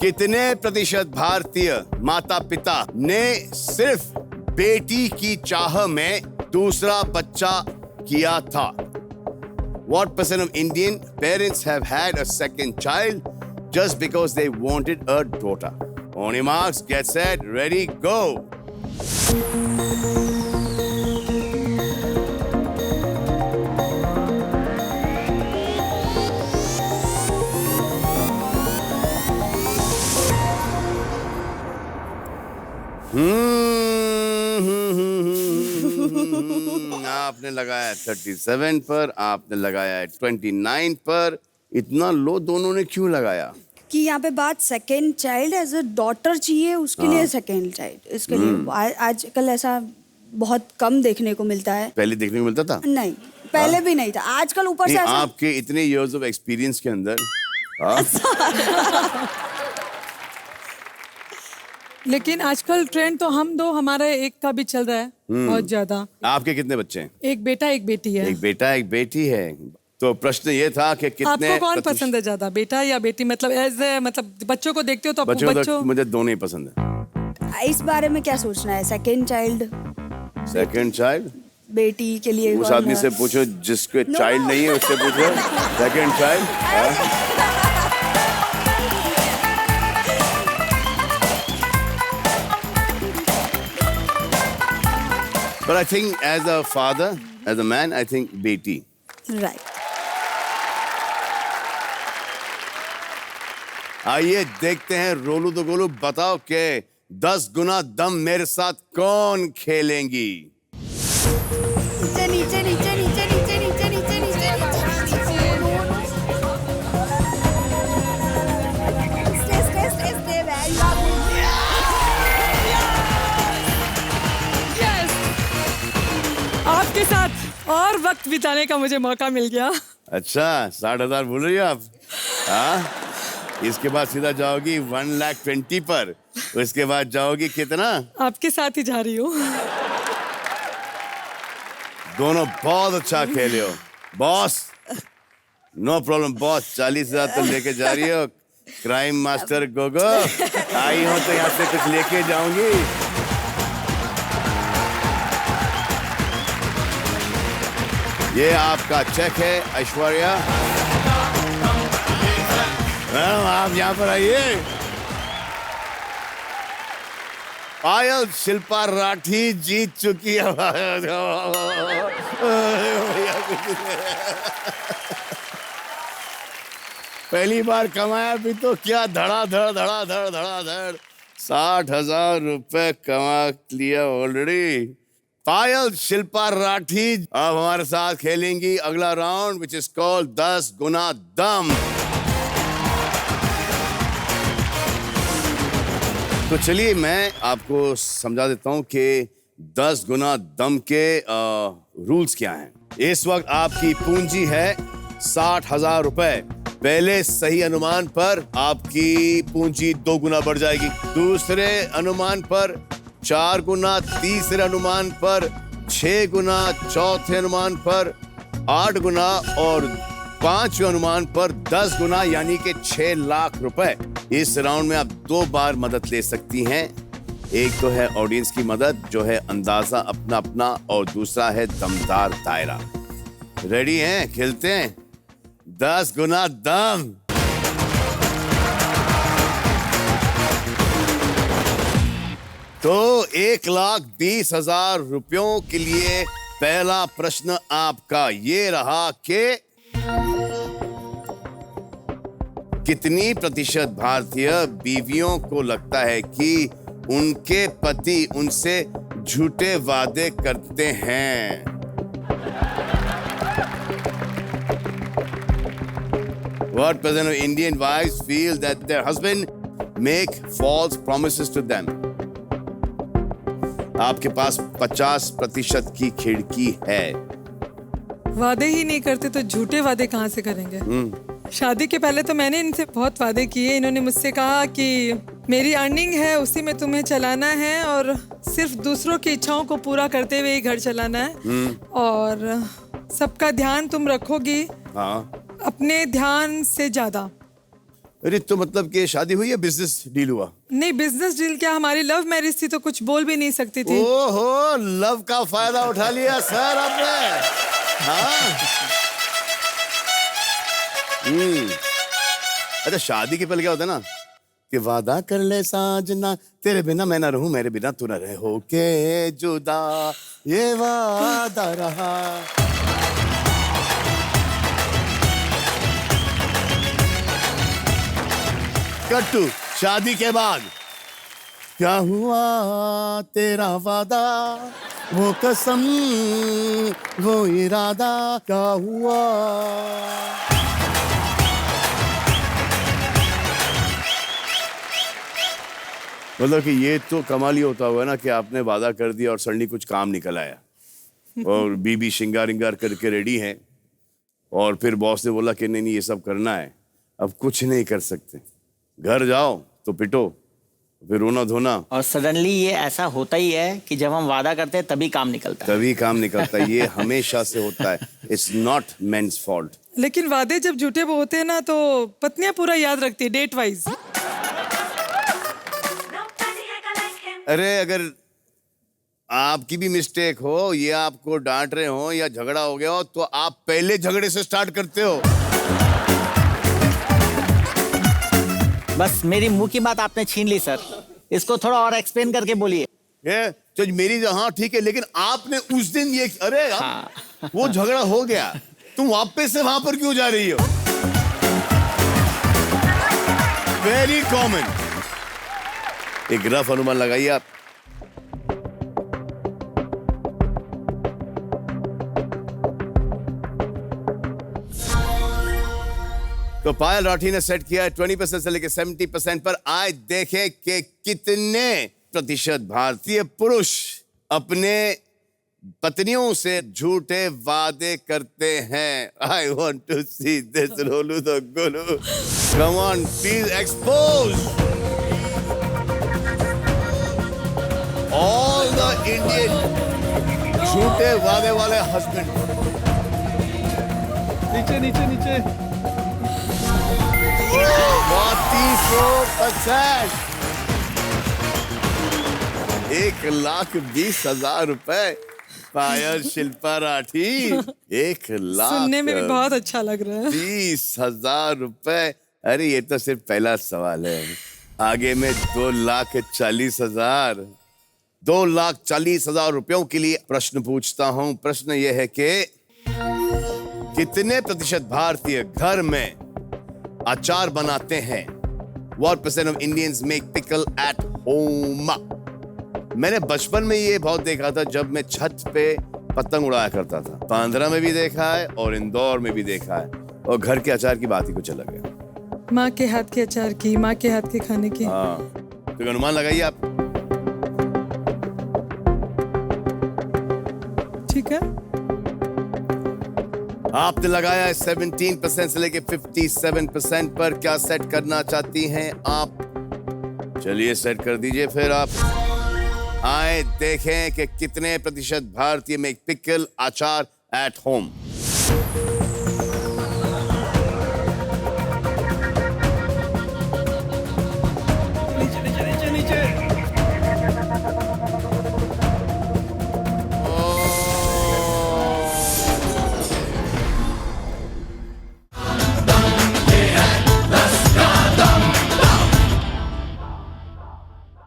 कितने प्रतिशत भारतीय माता पिता ने सिर्फ बेटी की चाह में दूसरा बच्चा किया था? What percent of Indian parents have had a second child just because they wanted a daughter? On your marks, get set, ready, go. आपने लगाया 37 पर, आपने लगाया 29 पर। इतना लो दोनों ने क्यों लगाया? कि यहाँ पे बात second child as a daughter चाहिए, उसके लिए सेकेंड चाइल्ड, इसके लिए आजकल ऐसा बहुत कम देखने को मिलता है। पहले देखने को मिलता था? नहीं, पहले भी नहीं था, आजकल ऊपर से ऐसा। आपके इतने इयर्स ऑफ एक्सपीरियंस के अंदर लेकिन आजकल ट्रेंड तो हम दो, हमारा एक का भी चल रहा है बहुत ज्यादा। आपके कितने बच्चे हैं? एक बेटा एक बेटी है। एक बेटा एक बेटी है। तो प्रश्न ये था कि कितने आपको कौन पसंद है ज्यादा, बेटा या बेटी? मतलब मतलब बच्चों को देखते हो तो आपको बच्चों मुझे दोनों ही पसंद है। इस बारे में क्या सोचना है? सेकेंड चाइल्ड, सेकेंड चाइल्ड बेटी के लिए उस आदमी से पूछो जिसके चाइल्ड नहीं है, उससे पूछो second child. But I think as a father, as a man, I think बेटी। Right. आइए देखते हैं रोलू तो गोलू, बताओ कि 10 गुना दम मेरे साथ कौन खेलेंगी? नीचे नीचे नीचे नीचे नीचे नीचे नीचे नीचे आपके साथ और वक्त बिताने का मुझे मौका मिल गया। अच्छा, 60,000 बोल रही हो आप? हाँ, इसके बाद सीधा जाओगी 1,20,000 पर। उसके बाद जाओगी कितना? आपके साथ ही जा रही हूँ। दोनों बहुत अच्छा खेले हो बॉस। नो प्रॉब्लम बॉस, 40,000 तो लेके जा रही हो। क्राइम मास्टर गोगो, आई हो तो यहाँ से कुछ लेके जाऊंगी। ये आपका चेक है ऐश्वर्या। आप यहाँ पर आइए। पायल शिल्पा राठी जीत चुकी है। पहली बार कमाया भी तो क्या धड़ाधड़ धड़ाधड़ धड़ाधड़ 60,000 रुपए कमा लिया ऑलरेडी। पायल शिल्पा राठी अब हमारे साथ खेलेंगी अगला राउंड विच इज कॉल्ड 10 गुना दम। तो चलिए मैं आपको समझा देता हूं कि 10 गुना दम के रूल्स क्या हैं। इस वक्त आपकी पूंजी है 60,000 रुपए। पहले सही अनुमान पर आपकी पूंजी 2 गुना बढ़ जाएगी, दूसरे अनुमान पर 4 गुना, तीसरे अनुमान पर 6 गुना, चौथे अनुमान पर 8 गुना और 5वें अनुमान पर 10 गुना यानी कि 6 लाख रुपए। इस राउंड में आप 2 बार मदद ले सकती हैं। एक तो है ऑडियंस की मदद जो है अंदाजा अपना अपना, और दूसरा है दमदार दायरा। रेडी हैं? खेलते हैं 10 गुना दम। तो 1,20,000 रुपयों के लिए पहला प्रश्न आपका ये रहा कि कितनी प्रतिशत भारतीय बीवियों को लगता है कि उनके पति उनसे झूठे वादे करते हैं? What percent of Indian wives feel that their husband make false promises to them? आपके पास 50% की खिड़की है। वादे ही नहीं करते तो झूठे वादे कहाँ से करेंगे? शादी के पहले तो मैंने इनसे बहुत वादे किए। इन्होंने मुझसे कहा कि मेरी अर्निंग है उसी में तुम्हें चलाना है और सिर्फ दूसरों की इच्छाओं को पूरा करते हुए ही घर चलाना है और सबका ध्यान तुम रखोगी हाँ। अपने ध्यान से ज्यादा। अरे तो मतलब कि शादी हुई या बिजनेस डील हुआ? नहीं, बिजनेस डील क्या, हमारी लव मैरिज थी तो कुछ बोल भी नहीं सकती थी। ओहो, लव का फायदा उठा लिया सर आपने। हाँ। अच्छा, शादी के पहले क्या होता है ना कि वादा कर ले साजना, तेरे बिना मैं ना रहूं, मेरे बिना तू ना रहे, होके जुदा ये वादा रहा। कट्टू, शादी के बाद क्या हुआ तेरा वादा, वो कसम वो इरादा, क्या हुआ? मतलब कि ये तो कमाल ही होता हुआ ना कि आपने वादा कर दिया और सडनली कुछ काम निकल आया और बीबी श्रृंगार विंगार करके रेडी है और फिर बॉस ने बोला कि नहीं नहीं ये सब करना है, अब कुछ नहीं कर सकते, घर जाओ तो पिटो, फिर रोना धोना। और सडनली ये ऐसा होता ही है कि जब हम वादा करते हैं तभी काम निकलता है। तभी काम निकलता है, ये हमेशा से होता है। It's not men's fault. लेकिन वादे जब झूठे होते हैं ना तो पत्नियां पूरा याद रखती है डेट वाइज। अरे अगर आपकी भी मिस्टेक हो, ये आपको डांट रहे हो या झगड़ा हो गया हो तो आप पहले झगड़े से स्टार्ट करते हो। बस मेरी मुंह की बात आपने छीन ली सर, इसको थोड़ा और एक्सप्लेन करके बोलिए। ये तो मेरी हाँ ठीक है, लेकिन आपने उस दिन ये अरे हाँ। वो झगड़ा हो गया, तुम वापस से वहां पर क्यों जा रही हो? Very common. एक रफ अनुमान लगाइए आप। तो पायल राठी ने सेट किया है 20% से लेकर 70% पर। आए देखें कि कितने प्रतिशत भारतीय पुरुष अपने पत्नियों से झूठे वादे करते हैं। I want to see this Rolu the Golu. Come on, please expose all the Indian झूठे वादे वाले हस्बैंड। नीचे नीचे नीचे 42%। 1,20,000 रुपए पायल शिल्पा राठी। 1,00,000 सुनने में भी बहुत अच्छा लग रहा है। 20,000 रुपए। अरे ये तो सिर्फ पहला सवाल है, आगे में 2,40,000। 2,40,000 रुपयों के लिए प्रश्न पूछता हूं। प्रश्न यह है कि कितने प्रतिशत भारतीय घर में अचार बनाते हैं? What percent of Indians make pickle at home? मैंने बचपन में ये बहुत देखा था जब मैं छत पे पतंग उड़ाया करता था। बांद्रा में भी देखा है और इंदौर में भी देखा है, और घर के अचार की बात ही कुछ अलग है। माँ के हाथ के अचार की, माँ के हाथ के खाने की। हाँ, तो अनुमान लगाइए आप। ठीक है, आपने लगाया है 17% से लेके 57% पर। क्या सेट करना चाहती हैं आप? चलिए सेट कर दीजिए फिर आप। आए देखें कि कितने प्रतिशत भारतीय मेक पिकल अचार एट होम।